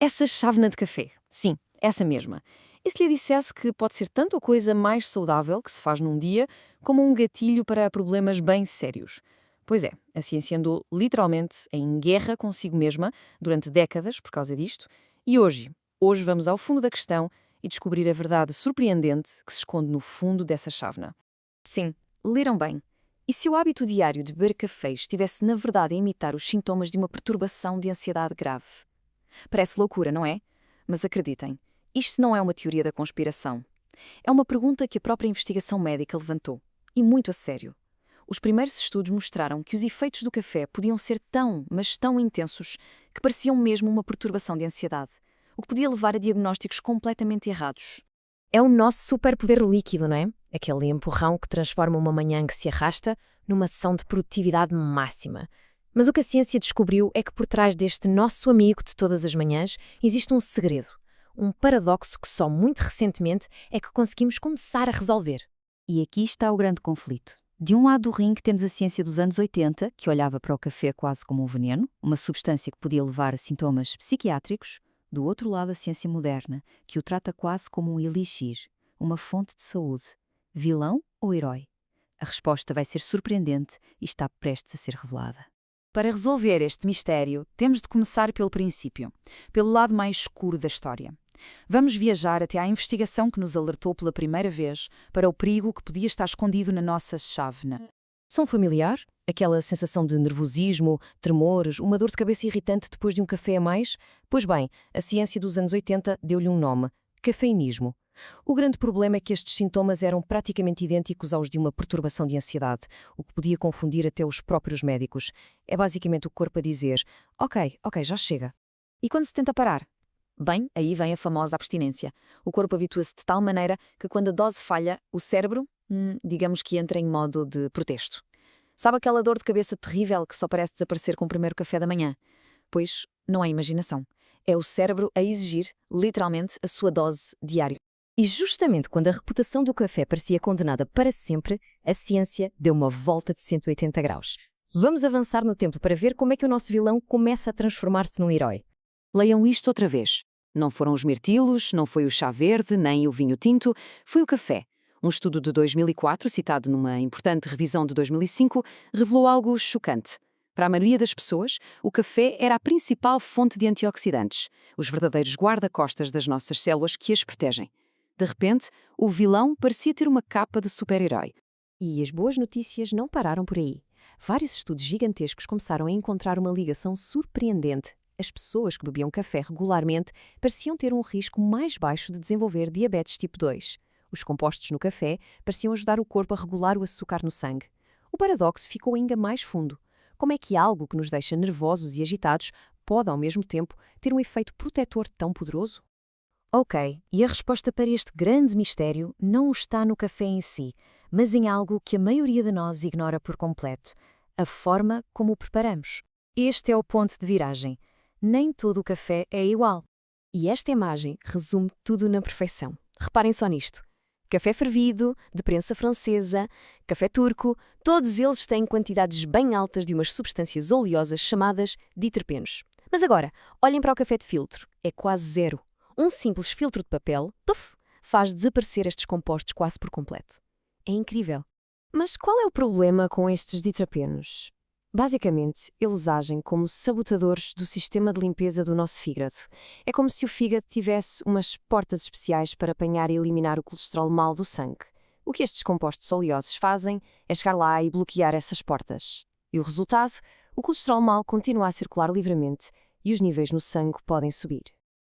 Essa chávena de café. Sim, essa mesma. E se lhe dissesse que pode ser tanto a coisa mais saudável que se faz num dia, como um gatilho para problemas bem sérios? Pois é, a ciência andou literalmente em guerra consigo mesma durante décadas por causa disto, e hoje vamos ao fundo da questão e descobrir a verdade surpreendente que se esconde no fundo dessa chávena. Sim, leram bem. E se o hábito diário de beber café estivesse na verdade a imitar os sintomas de uma perturbação de ansiedade grave? Parece loucura, não é? Mas acreditem, isto não é uma teoria da conspiração. É uma pergunta que a própria investigação médica levantou. E muito a sério. Os primeiros estudos mostraram que os efeitos do café podiam ser tão, mas tão intensos, que pareciam mesmo uma perturbação de ansiedade, o que podia levar a diagnósticos completamente errados. É o nosso superpoder líquido, não é? Aquele empurrão que transforma uma manhã que se arrasta numa sessão de produtividade máxima. Mas o que a ciência descobriu é que por trás deste nosso amigo de todas as manhãs existe um segredo, um paradoxo que só muito recentemente é que conseguimos começar a resolver. E aqui está o grande conflito. De um lado do ringue temos a ciência dos anos 80, que olhava para o café quase como um veneno, uma substância que podia levar a sintomas psiquiátricos. Do outro lado, a ciência moderna, que o trata quase como um elixir, uma fonte de saúde. Vilão ou herói? A resposta vai ser surpreendente e está prestes a ser revelada. Para resolver este mistério, temos de começar pelo princípio, pelo lado mais escuro da história. Vamos viajar até à investigação que nos alertou pela primeira vez para o perigo que podia estar escondido na nossa chávena. São familiar? Aquela sensação de nervosismo, tremores, uma dor de cabeça irritante depois de um café a mais? Pois bem, a ciência dos anos 80 deu-lhe um nome: cafeinismo. O grande problema é que estes sintomas eram praticamente idênticos aos de uma perturbação de ansiedade, o que podia confundir até os próprios médicos. É basicamente o corpo a dizer: ok, já chega. E quando se tenta parar? Bem, aí vem a famosa abstinência. O corpo habitua-se de tal maneira que quando a dose falha, o cérebro, digamos que entra em modo de protesto. Sabe aquela dor de cabeça terrível que só parece desaparecer com o primeiro café da manhã? Pois não é imaginação. É o cérebro a exigir, literalmente, a sua dose diária. E justamente quando a reputação do café parecia condenada para sempre, a ciência deu uma volta de 180 graus. Vamos avançar no tempo para ver como é que o nosso vilão começa a transformar-se num herói. Leiam isto outra vez. Não foram os mirtilos, não foi o chá verde, nem o vinho tinto, foi o café. Um estudo de 2004, citado numa importante revisão de 2005, revelou algo chocante. Para a maioria das pessoas, o café era a principal fonte de antioxidantes, os verdadeiros guarda-costas das nossas células que as protegem. De repente, o vilão parecia ter uma capa de super-herói. E as boas notícias não pararam por aí. Vários estudos gigantescos começaram a encontrar uma ligação surpreendente. As pessoas que bebiam café regularmente pareciam ter um risco mais baixo de desenvolver diabetes tipo 2. Os compostos no café pareciam ajudar o corpo a regular o açúcar no sangue. O paradoxo ficou ainda mais fundo. Como é que algo que nos deixa nervosos e agitados pode, ao mesmo tempo, ter um efeito protetor tão poderoso? Ok, e a resposta para este grande mistério não está no café em si, mas em algo que a maioria de nós ignora por completo: a forma como o preparamos. Este é o ponto de viragem. Nem todo o café é igual. E esta imagem resume tudo na perfeição. Reparem só nisto. Café fervido, de prensa francesa, café turco, todos eles têm quantidades bem altas de umas substâncias oleosas chamadas diterpenos. Mas agora, olhem para o café de filtro. É quase zero. Um simples filtro de papel, puff, faz desaparecer estes compostos quase por completo. É incrível. Mas qual é o problema com estes diterpenos? Basicamente, eles agem como sabotadores do sistema de limpeza do nosso fígado. É como se o fígado tivesse umas portas especiais para apanhar e eliminar o colesterol mau do sangue. O que estes compostos oleosos fazem é chegar lá e bloquear essas portas. E o resultado? O colesterol mau continua a circular livremente e os níveis no sangue podem subir.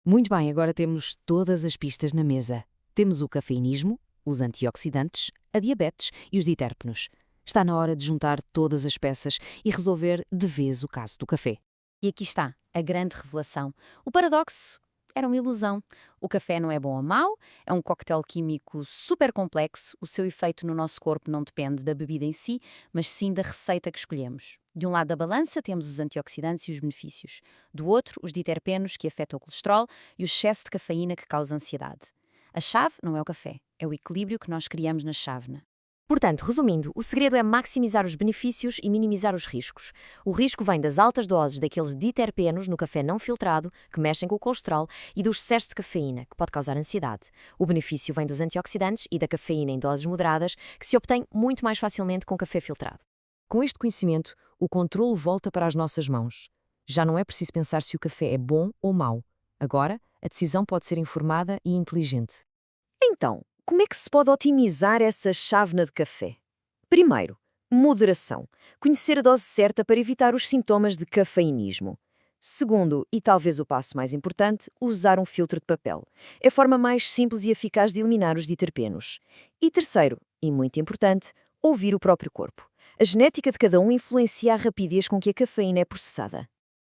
Muito bem, agora temos todas as pistas na mesa. Temos o cafeinismo, os antioxidantes, a diabetes e os ditérpenos. Está na hora de juntar todas as peças e resolver de vez o caso do café. E aqui está a grande revelação. O paradoxo era uma ilusão. O café não é bom ou mau, é um coquetel químico super complexo. O seu efeito no nosso corpo não depende da bebida em si, mas sim da receita que escolhemos. De um lado da balança temos os antioxidantes e os benefícios. Do outro, os diterpenos que afetam o colesterol e o excesso de cafeína que causa ansiedade. A chave não é o café, é o equilíbrio que nós criamos na chávena. Portanto, resumindo, o segredo é maximizar os benefícios e minimizar os riscos. O risco vem das altas doses daqueles diterpenos no café não filtrado, que mexem com o colesterol, e do excesso de cafeína, que pode causar ansiedade. O benefício vem dos antioxidantes e da cafeína em doses moderadas, que se obtém muito mais facilmente com café filtrado. Com este conhecimento, o controlo volta para as nossas mãos. Já não é preciso pensar se o café é bom ou mau. Agora, a decisão pode ser informada e inteligente. Então, como é que se pode otimizar essa chávena de café? Primeiro, moderação. Conhecer a dose certa para evitar os sintomas de cafeinismo. Segundo, e talvez o passo mais importante, usar um filtro de papel. É a forma mais simples e eficaz de eliminar os diterpenos. E terceiro, e muito importante, ouvir o próprio corpo. A genética de cada um influencia a rapidez com que a cafeína é processada.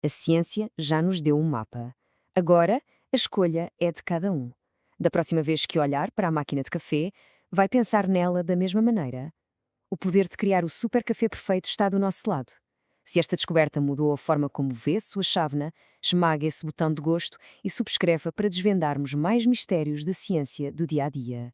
A ciência já nos deu um mapa. Agora, a escolha é de cada um. Da próxima vez que olhar para a máquina de café, vai pensar nela da mesma maneira. O poder de criar o super café perfeito está do nosso lado. Se esta descoberta mudou a forma como vê sua chávena, esmaga esse botão de gosto e subscreva para desvendarmos mais mistérios da ciência do dia a dia.